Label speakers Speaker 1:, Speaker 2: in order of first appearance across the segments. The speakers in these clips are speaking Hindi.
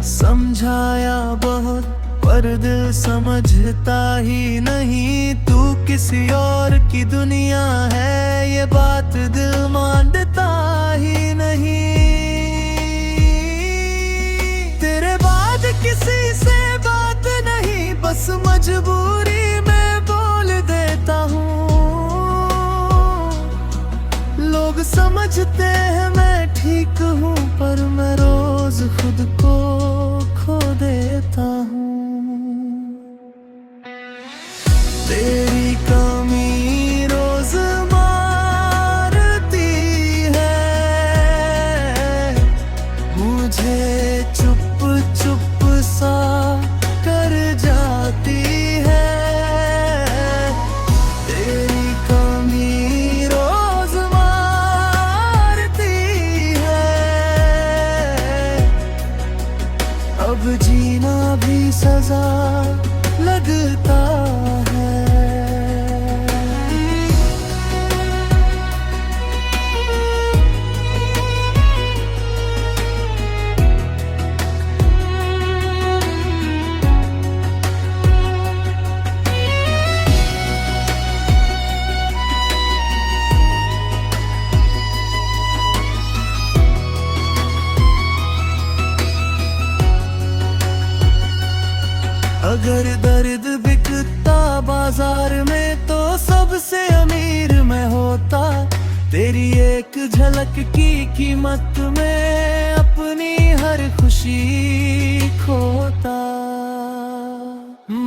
Speaker 1: समझाया बहुत पर दिल समझता ही नहीं। तू किसी और की दुनिया है ये बात दिल मानता ही नहीं। तेरे बाद किसी से बात नहीं, बस मजबूरी में बोल देता हूँ। लोग समझते हैं मैं ठीक हूँ पर मैं रोज खुद को खो देता हूँ। तेरी कमी रोज मारती है मुझे, चुप चुप सा कर जाती है। तेरी कमी रोज मारती है, अब जीना भी सजा लगता है। अगर दर्द बिकता बाजार में तो सबसे अमीर मैं होता। तेरी एक झलक की कीमत में अपनी हर खुशी खोता।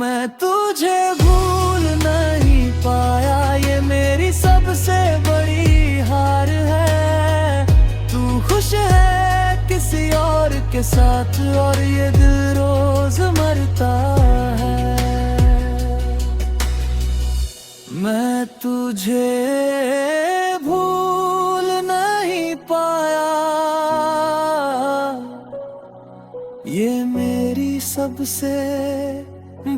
Speaker 1: मैं तुझे भूल नहीं पाया ये मेरी सबसे बड़ी हार है। तू खुश है किसी और के साथ और ये दिल रोज मरता है। मैं तुझे भूल नहीं पाया ये मेरी सबसे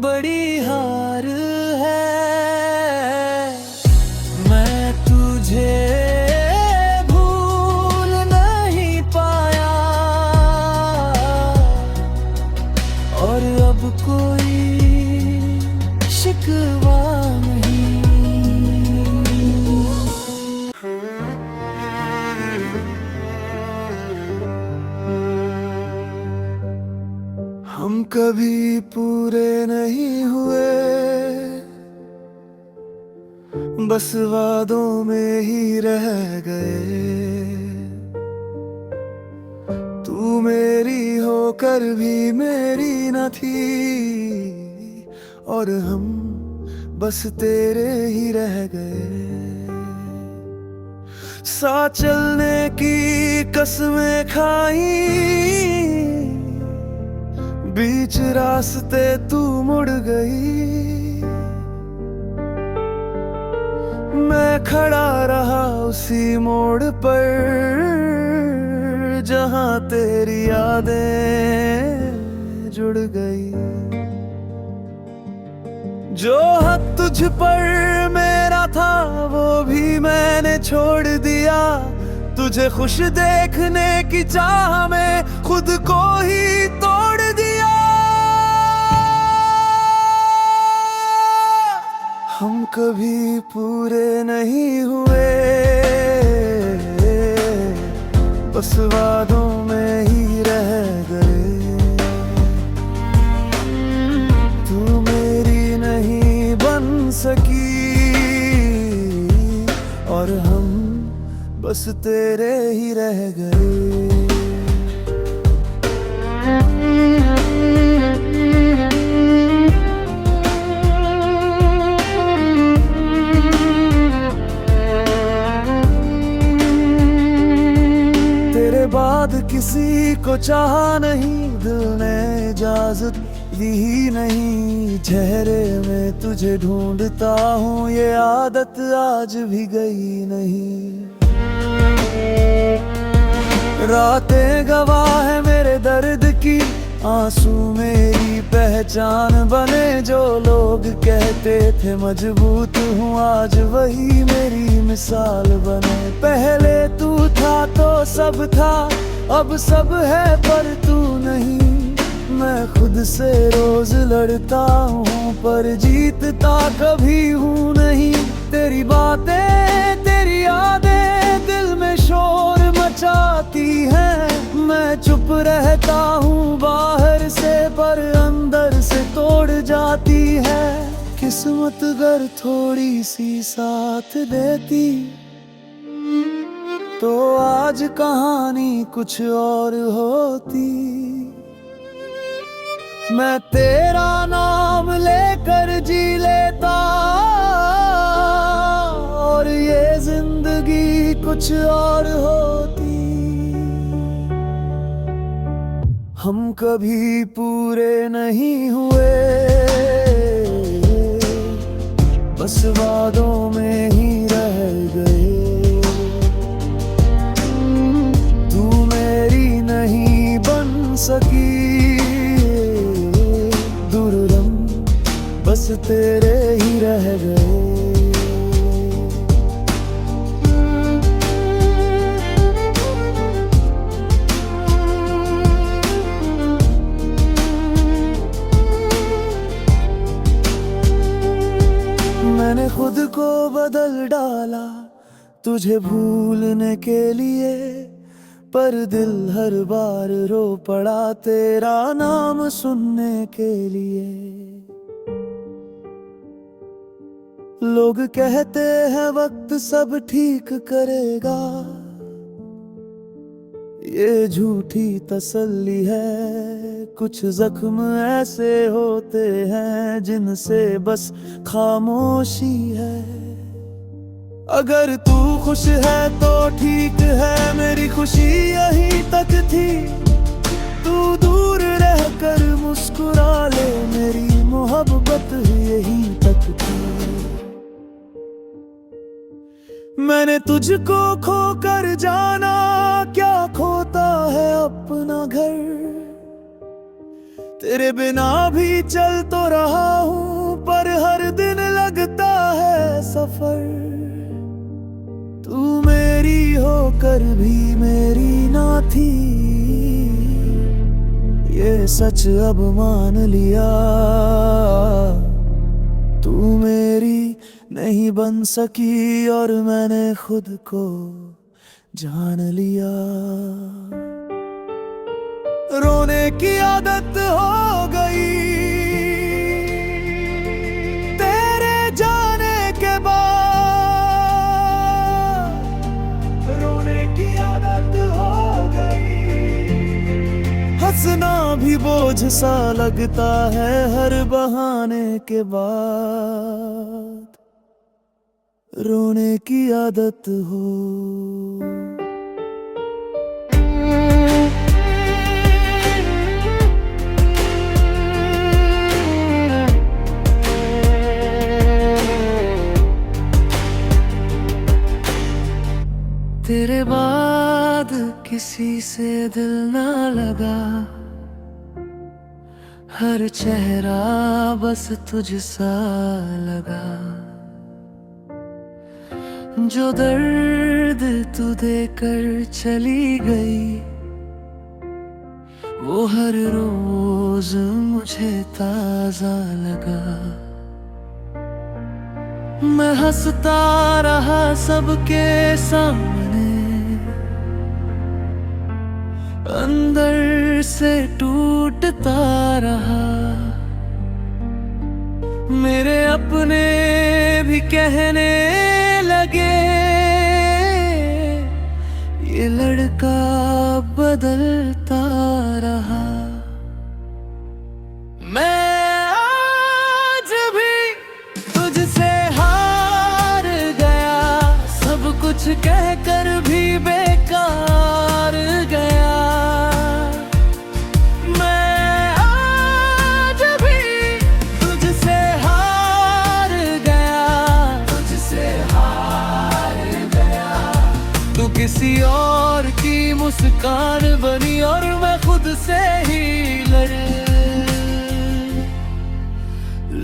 Speaker 1: बड़ी हार है। मैं तुझे अब कोई शिकवा नहीं। हम कभी पूरे नहीं हुए, बस वादों में ही रह गए। तू मेरी होकर भी मेरी न थी और हम बस तेरे ही रह गए। साथ चलने की कसमें खाई, बीच रास्ते तू मुड़ गई। मैं खड़ा रहा उसी मोड़ पर जहाँ तेरी यादें जुड़ गई। जो हक तुझ पर मेरा था वो भी मैंने छोड़ दिया। तुझे खुश देखने की चाह में खुद को ही तोड़ दिया। हम कभी पूरे नहीं हुए, बस वादों में ही रह गए। तू मेरी नहीं बन सकी और हम बस तेरे ही रह गए। बाद किसी को चाहा नहीं, दिल ने इजाजत दी ही नहीं। चेहरे में तुझे ढूंढता हूँ ये आदत आज भी गई नहीं। रातें गवाह है मेरे दर्द की, आंसू मेरी पहचान बने। जो लोग कहते थे मजबूत हूँ आज वही मेरी मिसाल बने। पहले तू था तो सब था, अब सब है पर तू नहीं। लड़ता हूँ पर जीतता कभी हूँ नहीं। तेरी बातें तेरी यादें दिल में शोर मचाती हैं। मैं चुप रहता हूँ बाहर से पर अंदर से तोड़ जाती है। किस्मत अगर थोड़ी सी साथ देती तो आज कहानी कुछ और होती। मैं तेरा नाम लेकर जी लेता और ये जिंदगी कुछ और होती। हम कभी पूरे नहीं हुए, बस वादों में ही रह गए। तू मेरी नहीं बन सकी दुर्लम, बस तेरे ही रह गए। मैंने खुद को बदल डाला तुझे भूलने के लिए, पर दिल हर बार रो पड़ा तेरा नाम सुनने के लिए। लोग कहते हैं वक्त सब ठीक करेगा, ये झूठी तसल्ली है। कुछ जख्म ऐसे होते हैं जिनसे बस खामोशी है। अगर तू खुश है तो ठीक है, मेरी खुशी यहीं तक थी। तू दूर रहकर मुस्कुरा ले, मेरी मोहब्बत यहीं तक थी। मैंने तुझको खोकर जाना, क्या खोता है अपना घर। तेरे बिना भी चल तो रहा हूँ, पर हर दिन लगता है सफर। तू मेरी होकर भी मेरी ना थी, ये सच अब मान लिया। तू मेरी नहीं बन सकी और मैंने खुद को जान लिया। रोने की आदत हो गई तेरे जाने के बाद, रोने की आदत हो गई। हंसना भी बोझ सा लगता है हर बहाने के बाद, रोने की आदत हो। तेरे बाद किसी से दिल ना लगा, हर चेहरा बस तुझसा लगा। जो दर्द तू देकर चली गई, वो हर रोज मुझे ताजा लगा। मैं हंसता रहा सबके सामने, अंदर से टूटता रहा। मेरे अपने भी कहने लगे, ये लड़का बदलता रहा। मैं आज भी तुझसे हार गया, सब कुछ कहकर भी बेकार गया। मैं आज भी तुझसे हार गया, तुझसे हार गया। तू किसी और की मुस्कान बनी और मैं खुद से ही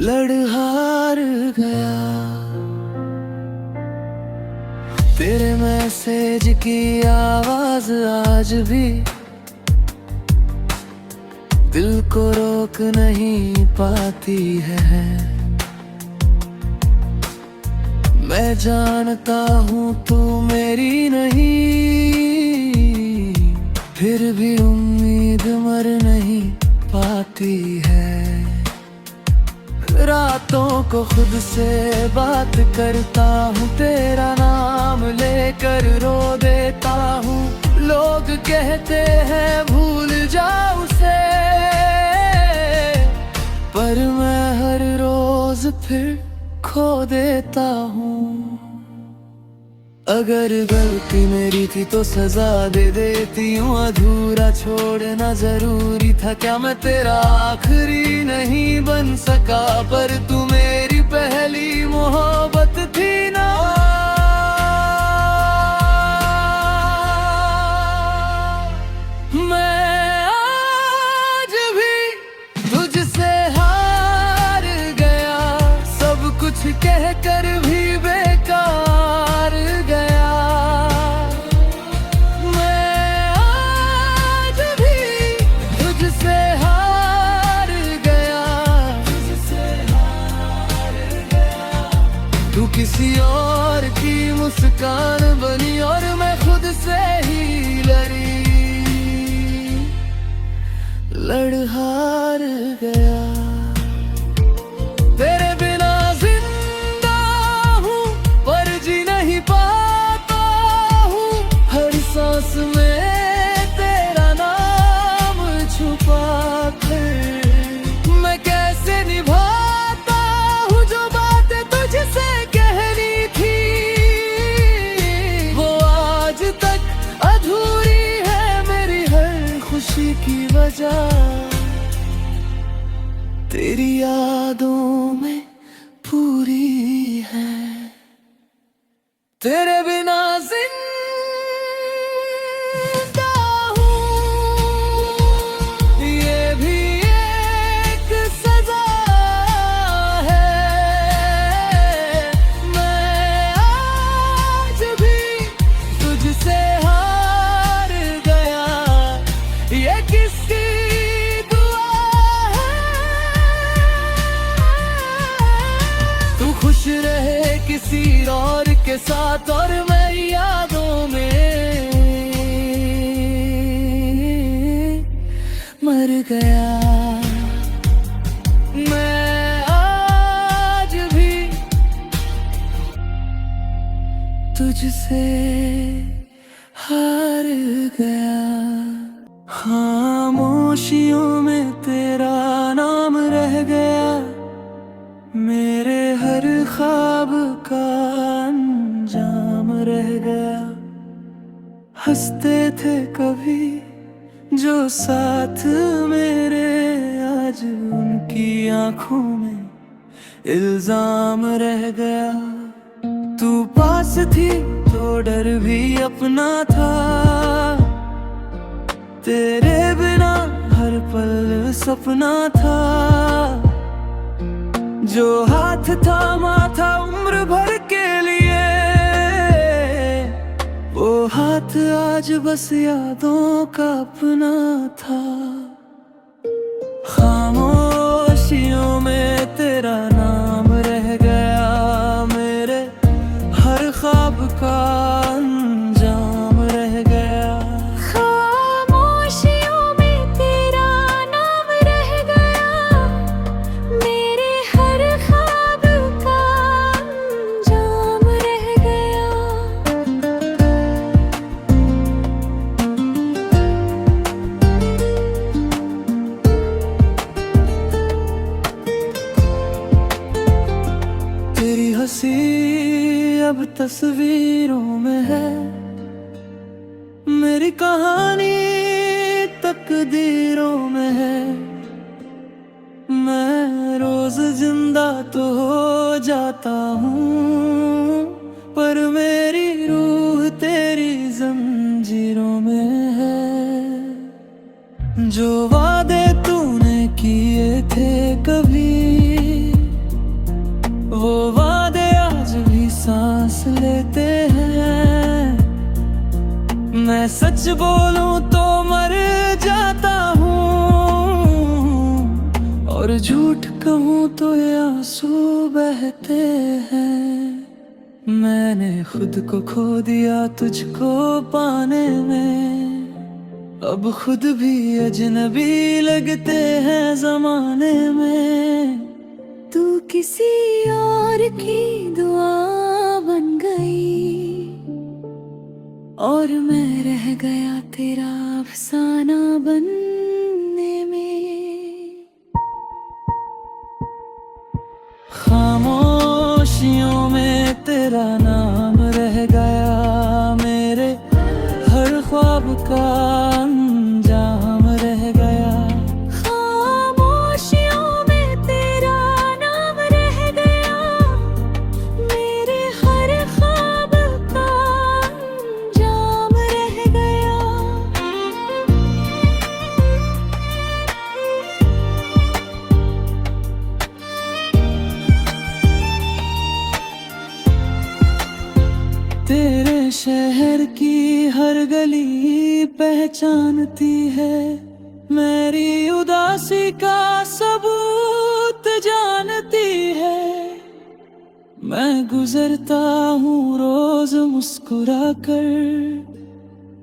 Speaker 1: लड़ हार गया। तेरे मैसेज की आवाज आज भी दिल को रोक नहीं पाती है। मैं जानता हूँ तू मेरी नहीं, फिर भी उम्मीद मर नहीं पाती है। रातों को खुद से बात करता हूँ, तेरा नाम लेकर रो देता हूँ। लोग कहते हैं भूल जा उसे, पर मैं हर रोज फिर खो देता हूँ। अगर गलती मेरी थी तो सजा दे देती हूँ, अधूरा छोड़ना जरूरी था क्या? मैं तेरा आखिरी नहीं बन सका, पर तू मेरी पहली मोहब्बत थी ना। मैं आज भी तुझसे हार गया, सब कुछ कहकर भी बेकार गया। मैं आज भी तुझसे हार गया, तू किसी और की मुस्कान बनी और मैं खुद से ही लड़ हार गया। तेरे बिना जिंदा हूँ पर जी नहीं पाता हूँ, हर सांस में तेरा नाम छुपा कर। मैं कैसे निभाता हूँ जो बातें तुझसे कहनी थी, वो आज तक अधूरी है मेरी हर खुशी की वजह। तेरी यादों में पूरी है, तेरे बिना जिंदा हूँ, ये भी एक सजा है। मैं आज भी तुझसे हार गया, ये किसकी खुश रहे किसी और के साथ और मैं यादों में मर गया। मैं आज भी तुझसे हार गया। खामोशियों में तेरा नाम रह गया, मेरे हर ख्वाब का अंजाम रह गया। हंसते थे कभी जो साथ मेरे, आज उनकी आंखों में इल्जाम रह गया। तू पास थी तो डर भी अपना था, तेरे बिना हर पल सपना था। जो हाथ थामा था उम्र भर के लिए, वो हाथ आज बस यादों का अपना था। खामोशियों में तेरा नाम रह गया, मेरे हर ख्वाब का अंजाम रह गया। हंसी अब तस्वीरों में है, मेरी कहानी तकदीरों में है। मैं रोज जिंदा तो हो जाता हूँ, पर मेरी रूह तेरी जंजीरों में है। जो वादे तूने किए थे कभी, वो वादे आज भी सांस लेते हैं। मैं सच बोलूं तो मर जाता हूँ, झूठ कहूँ तो ये आंसू बहते हैं। मैंने खुद को खो दिया तुझको पाने में। अब खुद भी अजनबी लगते हैं जमाने में।
Speaker 2: तू किसी और की दुआ बन गई और मैं रह गया तेरा अफसाना बनने में।
Speaker 1: खामोशियों में तेरा नाम रह गया, मेरे हर ख्वाब का अंजाम रह गया।
Speaker 2: खामोशियों में तेरा नाम रह गया, मेरे हर ख्वाब का अंजाम रह गया।
Speaker 1: तेरे शहर की हर गली पहचानती है, मेरी उदासी का सबूत जानती है। मैं गुजरता हूँ रोज मुस्कुरा कर,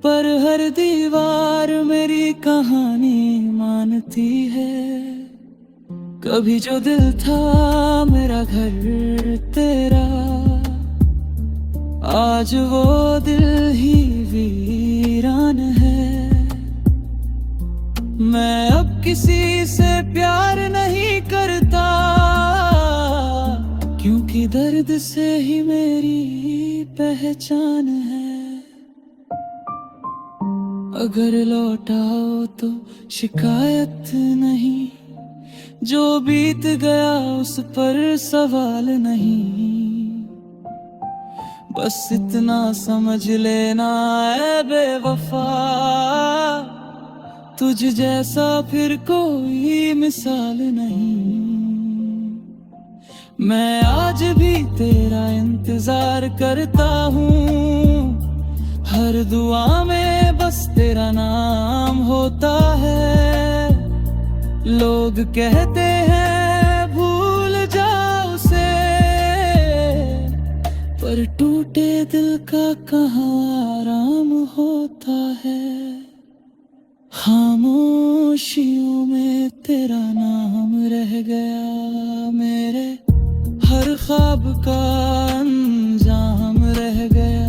Speaker 1: पर हर दीवार मेरी कहानी मानती है। कभी जो दिल था मेरा घर तेरा, आज वो दिल ही वीरान है। मैं अब किसी से प्यार नहीं करता, क्योंकि दर्द से ही मेरी पहचान है। अगर लौटाओ तो शिकायत नहीं, जो बीत गया उस पर सवाल नहीं। बस इतना समझ लेना है बेवफा, तुझ जैसा फिर कोई मिसाल नहीं। मैं आज भी तेरा इंतजार करता हूँ, हर दुआ में बस तेरा नाम होता है। लोग कहते हैं भूल जाओ उसे, पर टूटे दिल का कहाँ आराम होता है। खामोशियों में तेरा नाम रह गया, मेरे हर ख्वाब का अंजाम रह गया।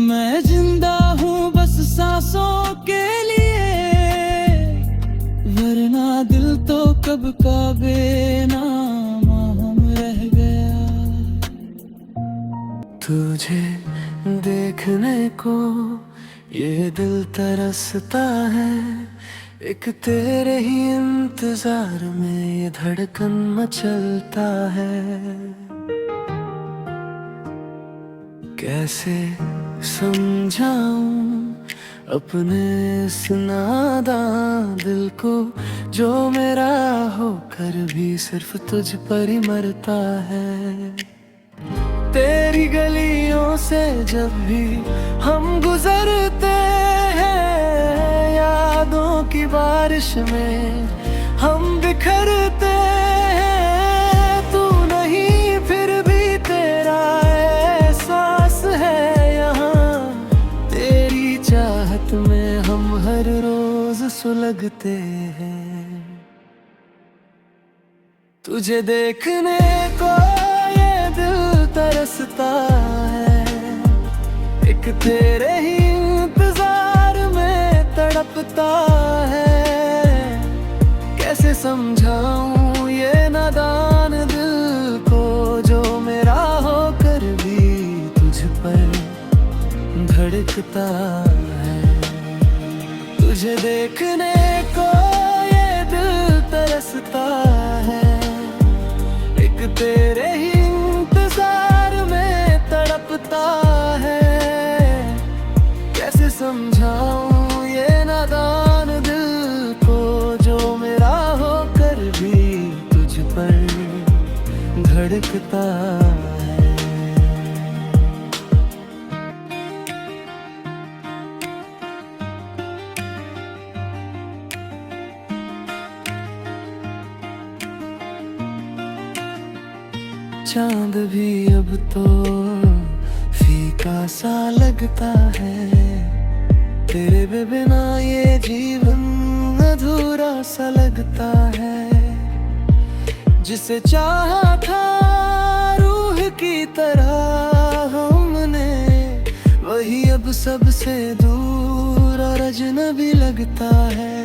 Speaker 1: मैं जिंदा हूँ बस सांसों के लिए, वरना दिल तो कब का बेनाम रह गया। तुझे देखने को ये दिल तरसता है, एक तेरे ही इंतजार में ये धड़कन मचलता है। कैसे समझाऊं अपने इस नादान दिल को, जो मेरा होकर भी सिर्फ तुझ पर ही मरता है। तेरी गलियों से जब भी हम गुजरते हैं, यादों की बारिश में हम बिखरते हैं। तू नहीं फिर भी तेरा एहसास है यहाँ, तेरी चाहत में हम हर रोज सुलगते हैं। तुझे देखने को ये दिल तरसता है, एक तेरे ही इंतजार में तड़पता है। कैसे समझाऊं ये नादान दिल को, जो मेरा होकर भी तुझ पर धड़कता है। तुझे देखने को ये दिल तरसता है, एक तेरे ही इंतजार में तड़पता है। कैसे समझाऊं ये नादान दिल को, जो मेरा होकर भी तुझ पर धड़कता है। चांद भी अब तो फीका सा लगता है। तेरे बिना ये जीवन अधूरा सा लगता है। जिसे चाहा था रूह की तरह हमने, वही अब सबसे दूर और अजनबी लगता है।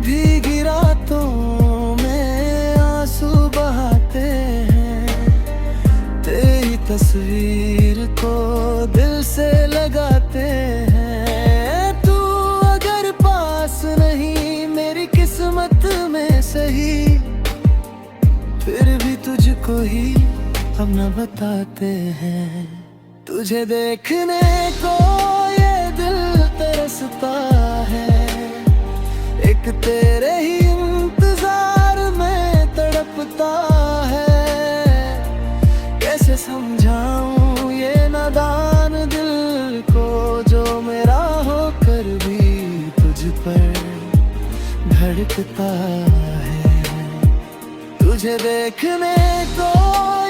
Speaker 1: भीगी रातों में आंसू बहाते हैं, तेरी तस्वीर को दिल से लगाते हैं। तू अगर पास नहीं मेरी किस्मत में सही, फिर भी तुझको ही हम न बताते हैं। तुझे देखने को ये दिल तरसता है, एक तेरे ही इंतजार में तड़पता है। कैसे समझाऊं ये नादान दिल को, जो मेरा होकर भी तुझ पर धड़कता है। तुझे देखने को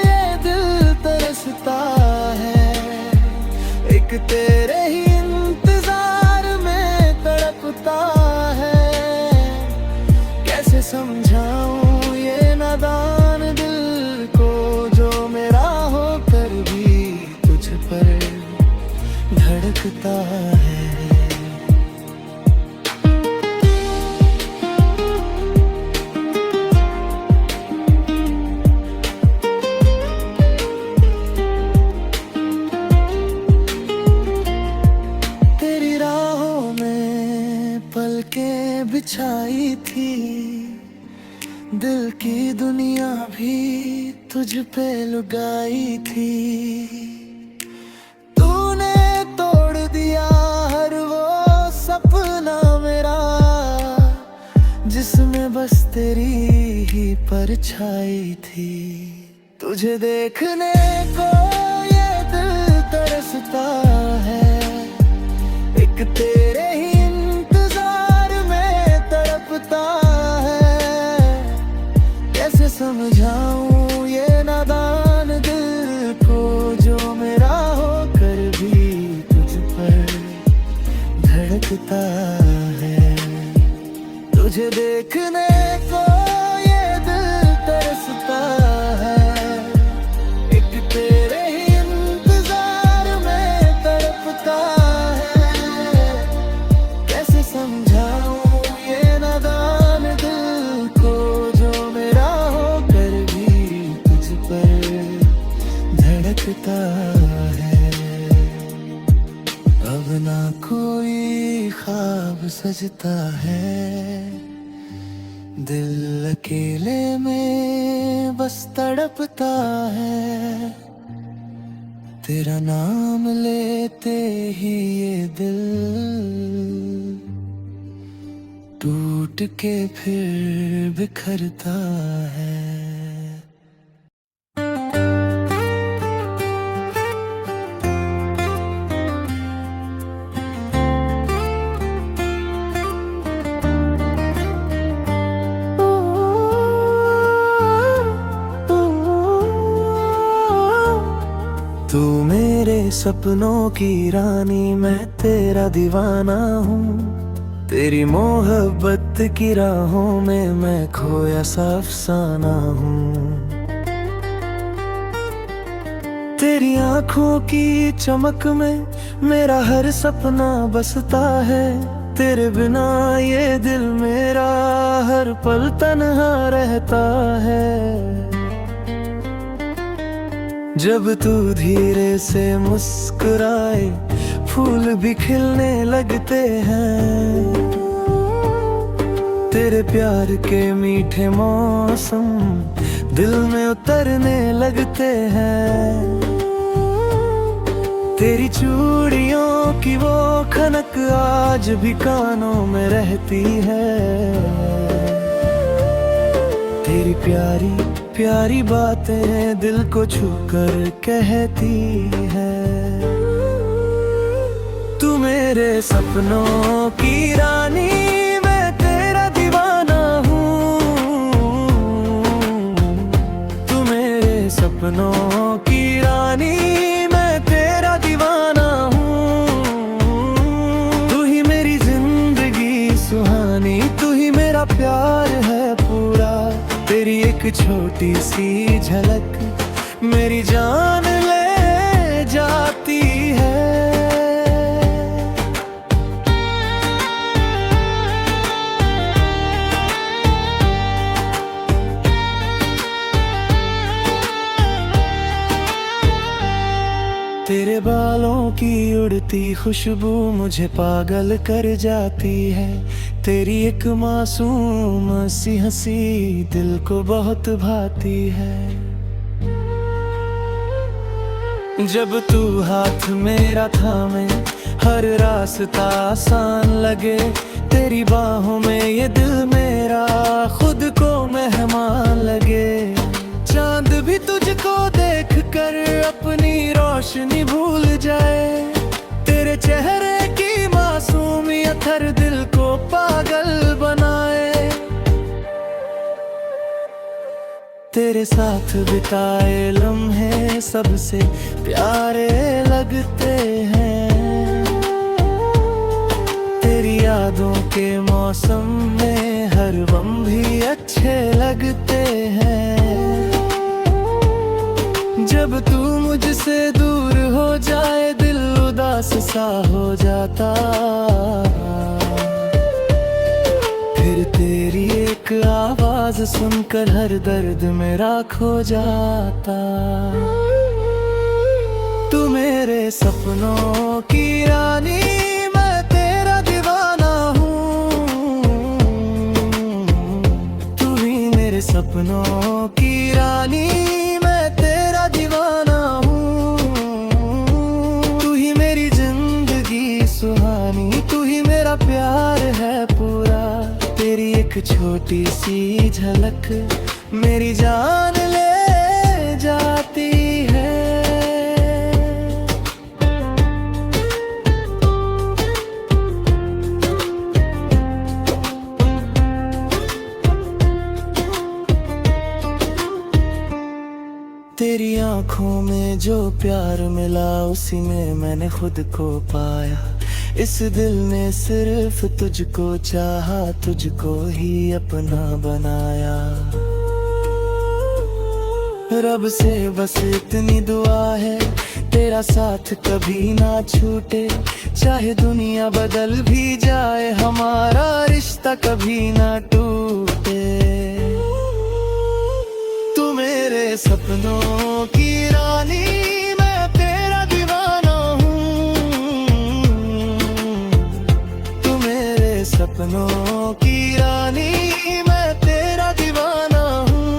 Speaker 1: ये दिल तरसता है, एक तेरे ही इंतजार में तड़पता है। कैसे समझाऊं ये नादान दिल को, जो मेरा होकर भी तुझ पर धड़कता है। पलकें बिछाई थी, दिल की दुनिया भी तुझ पे लुगाई थी। तूने तोड़ दिया हर वो सपना मेरा, जिसमें बस तेरी ही परछाई थी। तुझे देखने को ये दिल तरसता है, एक तेरे ही है। कैसे समझाऊं ये नादान दिल को, जो मेरा होकर भी तुझ पर धड़कता है। तुझे देखने को ये दिल तरसता है, एक तेरे ही इंतजार में तड़पता है। कैसे समझाऊं ये नादान दिल को, जो मेरा होकर भी तुझ पर धड़कता है। अब ना कोई ख्वाब सजता है, दिल अकेले में बस तड़पता है। तेरा नाम लेते ही ये दिल टूट के फिर बिखरता है। तू मेरे सपनों की रानी, मैं तेरा दीवाना हूँ। तेरी मोहब्बत की राहों में मैं खोया सा अफसाना हूँ। तेरी आँखों की चमक में मेरा हर सपना बसता है। तेरे बिना ये दिल मेरा हर पल तन्हा रहता है। जब तू धीरे से मुस्कुराए फूल भी खिलने लगते हैं। तेरे प्यार के मीठे मौसम दिल में उतरने लगते हैं। तेरी चूड़ियों की वो खनक आज भी कानों में रहती है। तेरी प्यारी प्यारी बातें दिल को छूकर कहती है। तू मेरे सपनों की रानी, मैं तेरा दीवाना हूँ। प्यार है पूरा। तेरी एक छोटी सी झलक मेरी जान ले जाती है। तेरे बालों की उड़ती खुशबू मुझे पागल कर जाती है। तेरी एक मासूम सी हंसी दिल को बहुत भाती है। जब तू हाथ मेरा थामे हर रास्ता आसान लगे। तेरी बाहों में ये दिल मेरा खुद को मेहमान लगे। चांद भी तुझको देख कर अपनी रोशनी भूल जाए। तेरे चेहरे की मासूमियत हर दिल को पागल बनाए। तेरे साथ बिताए लम्हे सबसे प्यारे लगते हैं। तेरी यादों के मौसम में हर गम भी अच्छे लगते हैं। जब तू मुझसे दूर हो जाए दिल उदास सा हो जाता। फिर तेरी एक आवाज सुनकर हर दर्द मेरा खो जाता। तू मेरे सपनों की रानी मैं तेरा दीवाना हूँ। तू ही मेरे सपनों की रानी मैं तेरा दीवाना हूँ। तू ही मेरी जिंदगी सुहानी, तू ही मेरा प्यार है पूरा। तेरी एक छोटी सी झलक मेरी जान ले जाती है। तेरी आंखों में जो प्यार मिला उसी में मैंने खुद को पाया। इस दिल ने सिर्फ तुझको चाहा, तुझको ही अपना बनाया। रब से बस इतनी दुआ है तेरा साथ कभी ना छूटे। चाहे दुनिया बदल भी जाए हमारा रिश्ता कभी ना टूटे। तू मेरे सपनों की रानी मैं तेरा दीवाना हूँ। तू मेरे सपनों की रानी मैं तेरा दीवाना हूँ।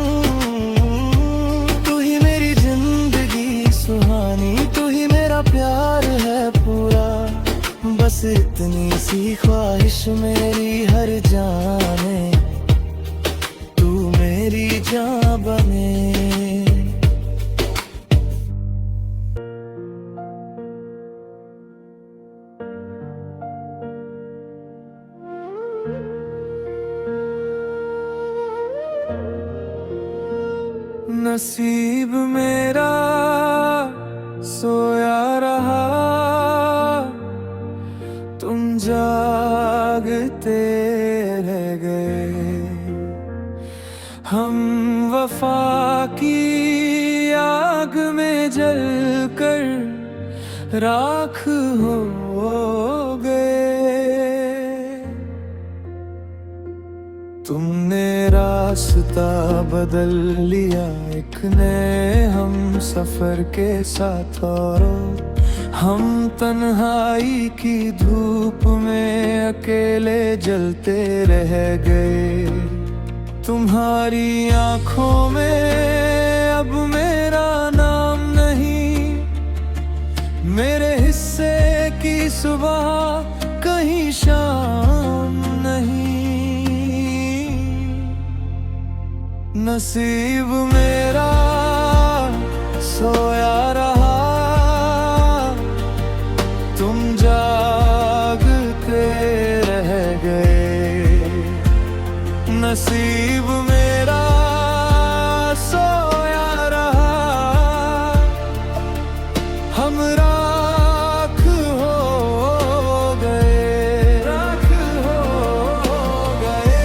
Speaker 1: तू ही मेरी जिंदगी सुहानी, तू ही मेरा प्यार है पूरा। बस इतनी सी ख्वाहिश मेरी हर जाने तू मेरी जान बने। नसीब मेरा सोया रहा, तुम जागते रह गए। हम वफा की आग में जलकर राख हो गए। तुमने रास्ता बदल लिया एक नए हम सफर के साथ। और हम तन्हाई की धूप में अकेले जलते रह गए। तुम्हारी आंखों में अब मेरा नाम नहीं। मेरे हिस्से की सुबह कहीं शाम नहीं। नसीब मेरा सोया रहा, तुम जागते रह गए। नसीब मेरा सोया रहा, हम राख हो गए, राख हो गए।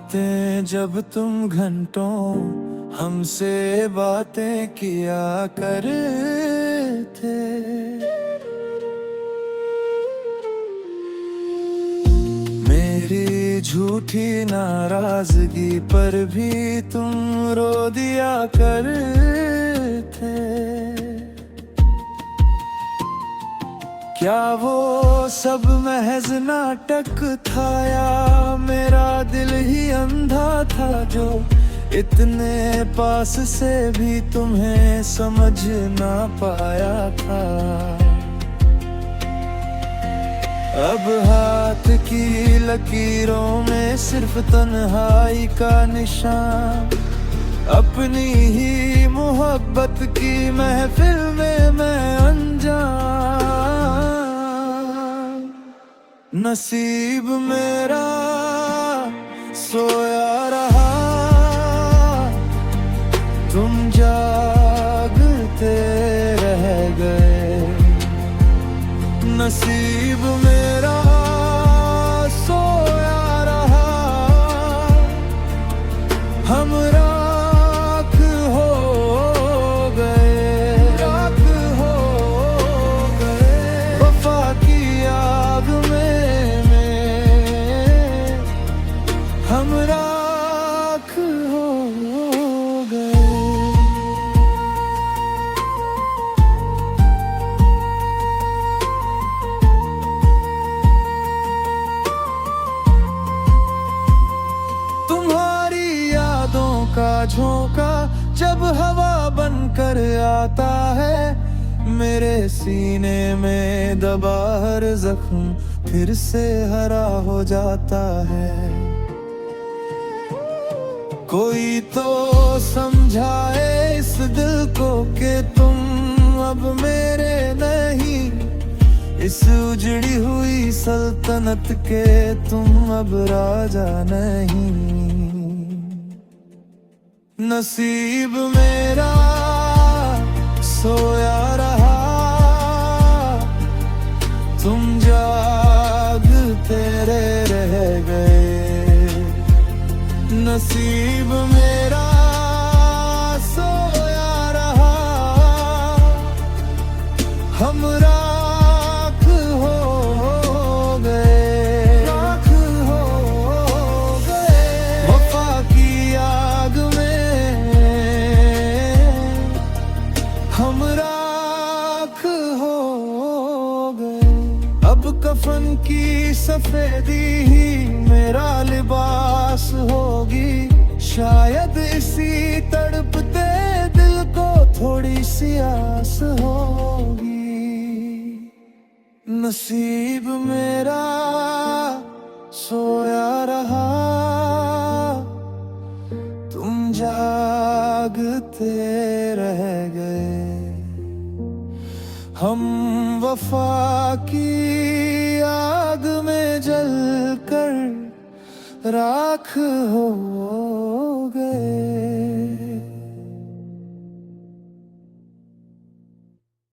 Speaker 1: रातें जब तुम घंटों हमसे बातें किया करते, मेरी झूठी नाराजगी पर भी तुम रो दिया करते। क्या वो सब महज नाटक था या मेरा दिल ही अंधा था जो इतने पास से भी तुम्हें समझ ना पाया था। अब हाथ की लकीरों में सिर्फ तन्हाई का निशान, अपनी ही मोहब्बत की महफिल में मैं अनजान। नसीब मेरा सोया रहा, तुम जागते रह गए। नसीब मेरा सोया रहा, हम राख हो गए, राख हो गए। वफा की आग में हम राख हो गए। तुम्हारी यादों का झोंका जब हवा बनकर आता है, मेरे सीने में दबा हर जख्म फिर से हरा हो जाता है। कोई तो समझाए इस दिल को कि तुम अब मेरे नहीं, इस उजड़ी हुई सल्तनत के तुम अब राजा नहीं। नसीब मेरा सोया रहा, तुम जागते रह गए। नसीब मेरा सोया रहा, हम राख हो गए, राख हो गए। वफा की आग में हम राख हो गए। अब कफन की सफेदी ही मेरा लिबास होगी, शायद इसी तड़पते दिल को थोड़ी सी आस होगी। नसीब मेरा सोया रहा, तुम जागते रह गए। हम वफा की आग में जलकर राख हो